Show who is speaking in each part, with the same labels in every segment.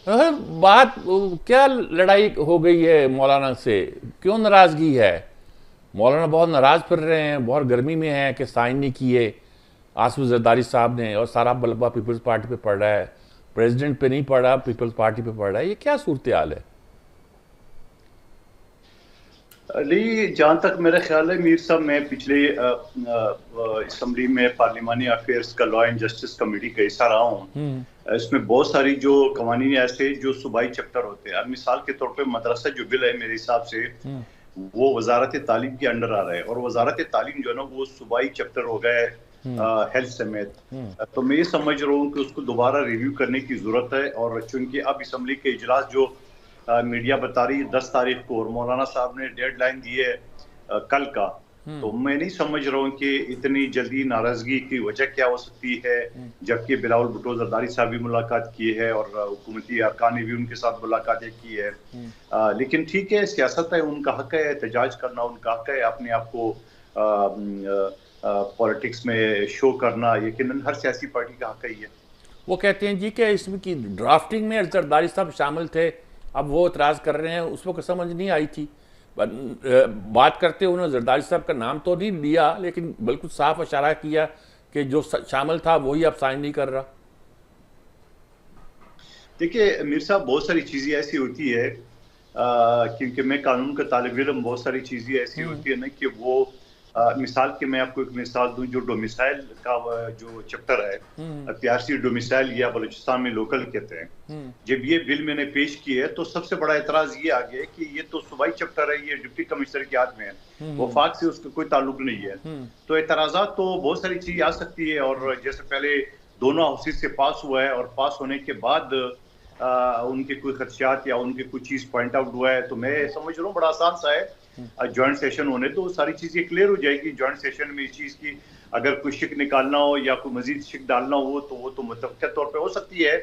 Speaker 1: بات کیا لڑائی ہو گئی ہے مولانا سے؟ کیوں ناراضگی ہے؟ مولانا بہت ناراض پھر رہے ہیں، بہت گرمی میں ہیں کہ سائن نہیں کیے آصف زرداری صاحب نے، اور سارا بلبہ پیپلز پارٹی پہ پڑ رہا ہے، پریزیڈنٹ پہ نہیں پڑ رہا، پیپلز پارٹی پہ پڑ رہا ہے. یہ کیا صورتحال ہے؟
Speaker 2: علی، جہاں تک میرا خیال ہے میر صاحب، میں پچھلے اسمبلی میں پارلیمانی افیئرز کا لا اینڈ جسٹس کمیٹی کا حصہ رہا ہوں. اس میں بہت ساری جو قوانین ایسے جو صوبائی چیپٹر ہوتے ہیں. اب مثال کے طور پہ مدرسہ جو بل ہے میرے حساب سے وہ وزارت تعلیم کے انڈر آ رہا ہے، اور وزارت تعلیم جو ہے نا وہ صوبائی چیپٹر ہو گئے ہیلتھ سمیت. تو میں یہ سمجھ رہا ہوں کہ اس کو دوبارہ ریویو کرنے کی ضرورت ہے. اور چونکہ اب اسمبلی کے اجلاس جو میڈیا بتا رہی ہے 10 تاریخ کو، اور مولانا صاحب نے ڈیڈ لائن دی ہے کل کا، تو میں نہیں سمجھ رہا ہوں کہ اتنی جلدی ناراضگی کی وجہ کیا ہو سکتی ہے. جبکہ بلاول بھٹو زرداری صاحب بھی ملاقات کی ہے، اور حکومتی ارکان نے بھی ان کے ساتھ ملاقاتیں کی ہے. لیکن ٹھیک ہے، سیاست ہے، ان کا حق ہے احتجاج کرنا، ان کا حق ہے اپنے آپ کو پولیٹکس میں شو کرنا. یقیناً ہر سیاسی پارٹی کا حق ہے یہ.
Speaker 1: وہ کہتے ہیں جی کہ اس کی ڈرافٹنگ میں زرداری صاحب شامل تھے، اب وہ اعتراض کر رہے ہیں. اس وقت سمجھ نہیں آئی تھی بات کرتے، انہوں نے زرداری صاحب کا نام تو نہیں لیا، لیکن بالکل صاف اشارہ کیا کہ جو شامل تھا وہی اب سائن نہیں کر رہا.
Speaker 2: دیکھیے میر صاحب، بہت ساری چیزیں ایسی ہوتی ہے، کیونکہ میں قانون کا طالب علم، بہت ساری چیزیں ایسی ہوتی ہے نا کہ وہ مثال کے میں آپ کو ایک مثال دوں. جو ڈومیسائل کا جو چیپٹر ہے، پیارسی ڈومیسائل یا بلوچستان میں لوکل کہتے ہیں، جب یہ بل میں نے پیش کی ہے تو سب سے بڑا اعتراض یہ آ گیا کہ یہ تو صوبائی چیپٹر ہے، یہ ڈپٹی کمشنر کے ہاتھ میں ہے، وفاق سے اس کا کوئی تعلق نہیں ہے. تو اعتراضات تو بہت ساری چیز آ سکتی ہے. اور جیسے پہلے دونوں ہاؤسز سے پاس ہوا ہے، اور پاس ہونے کے بعد ان کے کوئی خدشات یا ان کے کوئی چیز پوائنٹ آؤٹ ہوا ہے، تو میں سمجھ رہا ہوں بڑا آسان سا ہے. جوائنٹ سیشن ہونے تو ساری چیزیں کلیئر ہو جائے گی. جوائنٹ سیشن میں اس چیز کی اگر کوئی شک نکالنا ہو یا کوئی مزید شک ڈالنا ہو تو وہ تو متفقہ طور پہ ہو سکتی ہے.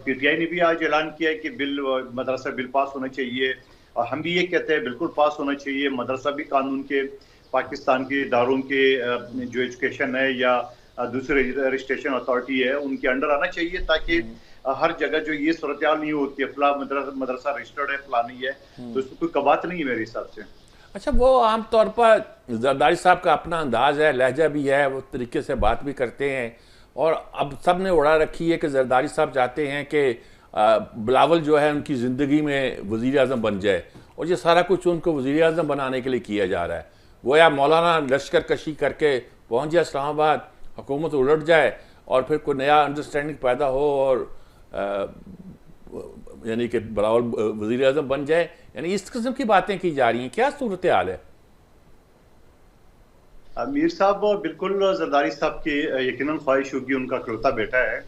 Speaker 2: پی ٹی آئی نے بھی آج اعلان کیا ہے کہ مدرسہ بل پاس ہونا چاہیے، اور ہم بھی یہ کہتے ہیں بالکل پاس ہونا چاہیے. مدرسہ بھی قانون کے، پاکستان کے اداروں کے جو ایجوکیشن ہے یا دوسرے رجسٹریشن اتھارٹی ہے ان کے انڈر آنا چاہیے، تاکہ ہر جگہ جو یہ صورتحال نہیں ہوتی ہے فلاں مدرسہ رجسٹرڈ ہے فلاں نہیں ہے، تو اس میں کوئی کبات نہیں ہے میرے حساب سے.
Speaker 1: اچھا، وہ عام طور پر زرداری صاحب کا اپنا انداز ہے، لہجہ بھی ہے، وہ طریقے سے بات بھی کرتے ہیں، اور اب سب نے اڑا رکھی ہے کہ زرداری صاحب چاہتے ہیں کہ بلاول جو ہے ان کی زندگی میں وزیر اعظم بن جائے، اور یہ سارا کچھ ان کو وزیر اعظم بنانے کے لیے کیا جا رہا ہے. گویا مولانا لشکر کشی کر کے پہنچ جائے اسلام آباد، حکومت الٹ جائے، اور پھر کوئی نیا انڈرسٹینڈنگ پیدا ہو اور یعنی کہ بلاول وزیر اعظم بن جائے. یعنی اس قسم کی باتیں کی جا رہی ہیں. کیا صورتحال ہے؟
Speaker 2: میر صاحب، بالکل زرداری صاحب کی یقیناً خواہش ہوگی، ان کا اکلوتا بیٹا ہے،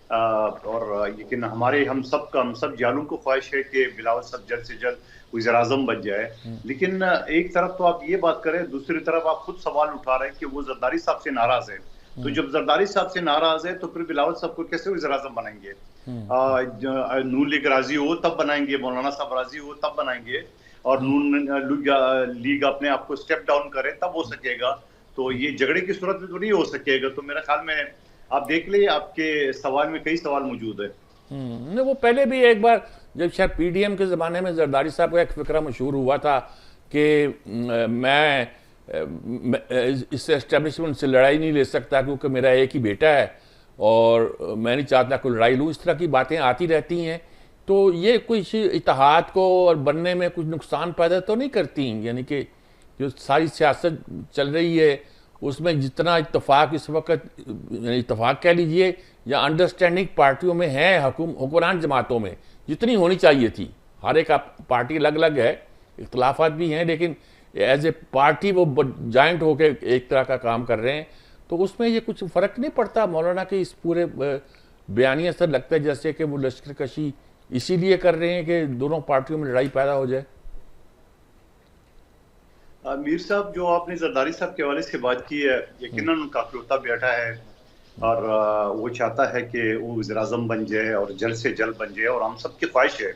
Speaker 2: اور یقین ہم سب جالوں کو خواہش ہے کہ بلاول صاحب جلد سے جلد وزیر اعظم بن جائے. لیکن ایک طرف تو آپ یہ بات کریں، دوسری طرف آپ خود سوال اٹھا رہے ہیں کہ وہ زرداری صاحب سے ناراض ہے. تو جب زرداری صاحب سے ناراض ہے تو پھر بلاول صاحب کو کیسے وزیر اعظم بنائیں گے؟ نون لیگ راضی ہو تب بنائیں گے، مولانا صاحب راضی ہو تب بنائیں گے، اور نون لیگ اپنے آپ کو اسٹیپ ڈاؤن کرے تب ہو سکے گا. تو یہ جھگڑے کی صورت میں تو نہیں ہو سکے گا. تو میرے خیال میں آپ دیکھ لیں، آپ کے سوال میں کئی سوال موجود ہیں.
Speaker 1: وہ پہلے بھی ایک بار جب شاید پی ڈی ایم کے زمانے میں زرداری صاحب کا ایک فقرہ مشہور ہوا تھا کہ میں اس اسٹیبلشمنٹ سے لڑائی نہیں لے سکتا کیونکہ میرا ایک ہی بیٹا ہے اور میں نہیں چاہتا کوئی لڑائی لوں. اس طرح کی باتیں آتی رہتی ہیں. تو یہ کچھ اتحاد کو اور بننے میں کچھ نقصان پیدا تو نہیں کرتی؟ یعنی کہ جو ساری سیاست چل رہی ہے اس میں جتنا اتفاق اس وقت، یعنی اتفاق کہہ لیجئے یا انڈرسٹینڈنگ پارٹیوں میں ہے، حکمران جماعتوں میں جتنی ہونی چاہیے تھی، ہر ایک پارٹی الگ الگ ہے، اختلافات بھی ہیں، لیکن ایز اے پارٹی وہ جوائنٹ ہو کے ایک طرح کا کام کر رہے ہیں. تو اس میں یہ کچھ فرق نہیں پڑتا مولانا کے اس پورے بیانیے سے؟ لگتا ہے جیسے کہ وہ لشکر کشی اسی لیے کر رہے ہیں کہ دونوں پارٹیوں میں لڑائی پیدا ہو جائے.
Speaker 2: میر صاحب، جو آپ نے زرداری صاحب کے حوالے سے بات کی ہے، یقیناً ان کا اکلوتا بیٹا ہے، اور وہ چاہتا ہے کہ وہ وزیر اعظم بن جائے اور جلد سے جلد بن جائے، اور ہم سب کی خواہش ہے.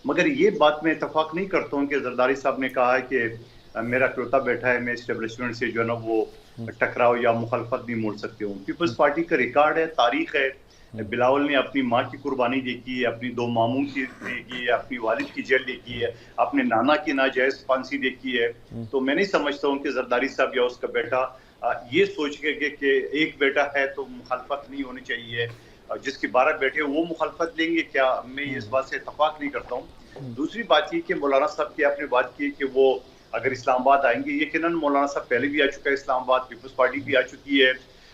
Speaker 2: مگر یہ بات میں اتفاق نہیں کرتا ہوں کہ زرداری صاحب نے کہا ہے کہ میرا اکلوتا بیٹا ہے، میں اسٹیبلشمنٹ سے جو ہے نا وہ ٹکراؤ یا مخالفت نہیں موڑ سکتے ہوں. پیپلز پارٹی کا ریکارڈ ہے، تاریخ ہے بلاول نے اپنی ماں کی قربانی دیکھی ہے, اپنی 2 ماموں کی دیکھی ہے, اپنی والد کی جیل دیکھی ہے, اپنے نانا کی ناجائز پھانسی دیکھی ہے. تو میں نہیں سمجھتا ہوں کہ زرداری صاحب یا اس کا بیٹا یہ سوچ کے کہ ایک بیٹا ہے تو مخالفت نہیں ہونی چاہیے, جس کے 12 بیٹے وہ مخالفت لیں گے کیا, میں اس بات سے اتفاق نہیں کرتا ہوں. دوسری بات یہ کہ مولانا صاحب کی آپ نے بات کی کہ وہ اگر اسلام آباد آئیں گے, یقیناً مولانا صاحب پہلے بھی آ چکا ہے اسلام آباد, پیپلز پارٹی بھی آ چکی ہے,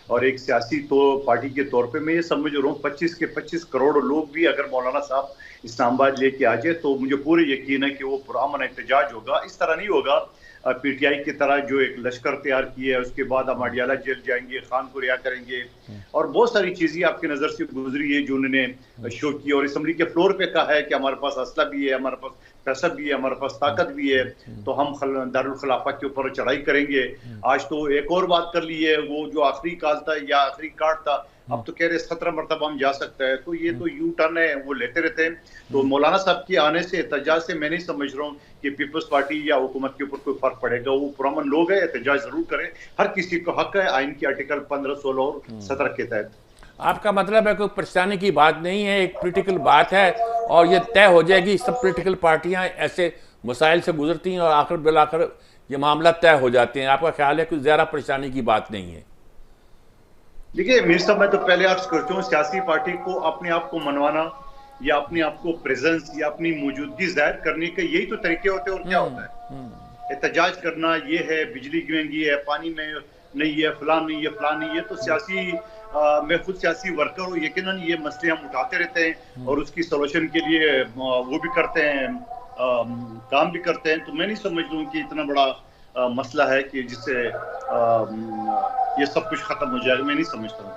Speaker 2: اور ایک سیاسی پارٹی کے طور پہ میں یہ سمجھ رہا ہوں 25 کے 25 کروڑ لوگ بھی اگر مولانا صاحب اسلام آباد لے کے آ جائے تو مجھے پورے یقین ہے کہ وہ پرامن احتجاج ہوگا. اس طرح نہیں ہوگا پی ٹی آئی کی طرح جو ایک لشکر تیار کیا ہے, اس کے بعد ہم اڈیالہ جیل جائیں گے, خان کو رہا کریں گے, اور بہت ساری چیزیں آپ کی نظر سے گزری ہے جو انہوں نے شو کی, اور اسمبلی کے فلور پہ کہا ہے کہ ہمارے پاس اسلحہ بھی ہے, ہمارے پاس پیسہ بھی ہے, ہمارے پاس طاقت بھی ہے, تو ہم دارالخلافہ کے اوپر چڑھائی کریں گے. آج تو ایک اور بات کر لی ہے, وہ جو آخری کال تھا یا آخری کارڈ تھا, اب تو کہہ رہے 17 مرتبہ ہم جا سکتا ہے. تو یہ تو یو ٹرن ہے, وہ لیتے رہتے ہیں. تو مولانا صاحب کے آنے سے احتجاج سے میں نہیں سمجھ رہا ہوں کہ پیپلز پارٹی یا حکومت کے اوپر کوئی فرق پڑے گا. وہ پرامن لوگ ہیں, احتجاج ضرور کریں, ہر کسی کو حق ہے آئین کی آرٹیکل 15, 16 اور 17 کے تحت.
Speaker 1: آپ کا مطلب ہے کوئی پریشانی کی بات نہیں ہے, ایک پولیٹیکل بات ہے اور یہ طے ہو جائے گی. سب پولیٹیکل پارٹیاں ایسے مسائل سے گزرتی ہیں اور آخر بالآخر یہ معاملہ طے ہو جاتے ہیں. آپ کا خیال ہے کوئی زیادہ پریشانی کی بات نہیں ہے؟
Speaker 2: دیکھیے میر صاحب, میں تو پہلے عرض کرتا ہوں, سیاسی پارٹی کو اپنے آپ کو منوانا یا اپنے آپ کو پریزنس یا اپنی موجودگی ظاہر کرنے کے یہی تو طریقے ہوتے ہیں, اور کیا ہوتا ہے. احتجاج کرنا یہ ہے, بجلی گوئیں ہے, پانی میں نہیں ہے, فلاں نہیں ہے, فلاں نہیں ہے. تو سیاسی میں خود سیاسی ورکر ہوں, یقیناً یہ مسئلے ہم اٹھاتے رہتے ہیں اور اس کی سولوشن کے لیے وہ بھی کرتے ہیں, کام بھی کرتے ہیں. تو میں نہیں سمجھتا ہوں کہ اتنا بڑا مسئلہ ہے کہ جس سے یہ سب کچھ ختم ہو جائے گا. میں نہیں سمجھتا ہوں.